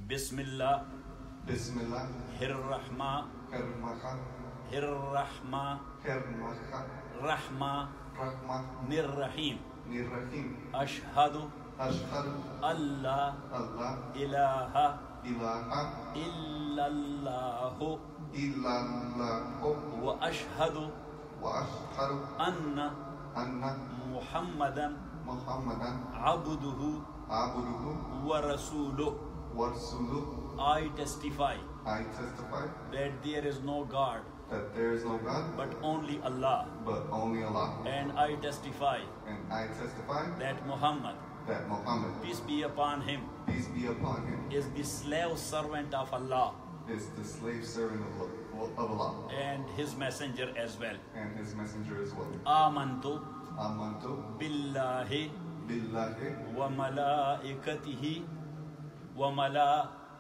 Bismillah. Bismillah. Hirrahma. Hirmaha. Hirrahma. Hirmaha. Rahma. Rahma. Nirrahim. Nirrahim. Ashhadu Ashhadu Allah Allah ilaha ilaha illallahu illallahu wa ashhadu wa ashhadu anna anna Muhammadan Muhammadan abduhu abduhu wa rasuluh. wa rasuluh. I testify I testify that there is no God that there is no God but only Allah, but only Allah. and I testify And I testify that Muhammad, that Muhammad, peace be upon him, peace be upon him, is the slave servant of Allah is the slave servant of Allah and his messenger as well. and his messenger as well. Amantu Amantu billahi billahi wa malaikatihi wa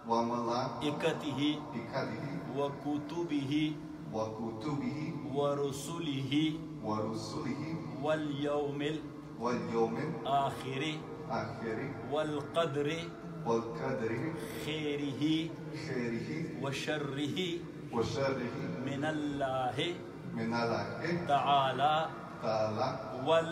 wa malaikatihi malaikatihi wa kutubihi wa kutubihi wa rusulihi wa rusulihi wal yawmil wal yawmil akhiri akhiri wal qadri wal qadri khairihi khairihi wa sharrihi wa sharrihi min Allahi min Allahi ta'ala ta'ala wal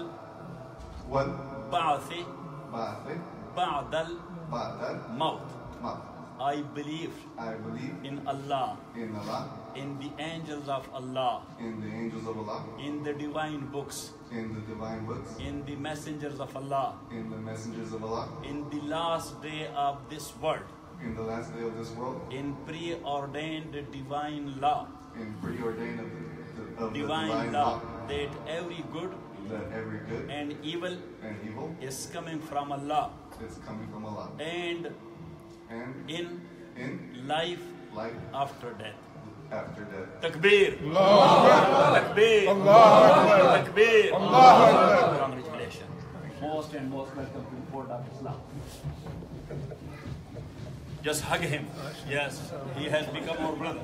wal ba'thi ba'thi ba'dal ba'dal maut. maut. I believe I believe in Allah, in Allah, in the angels of Allah, in the angels of Allah, in the divine books, in the divine books, in the messengers of Allah, in the messengers of Allah, in the last day of this world, in the last day of this world, in preordained divine law, in preordained of the divine law, that every good that every good and evil and evil is coming from Allah, is coming from Allah, and and in in life life after death. after death. Takbir! Takbir! Takbir! Congratulations. Most and most welcome to the Fort of Islam. Just hug him. Yes, he has become our brother.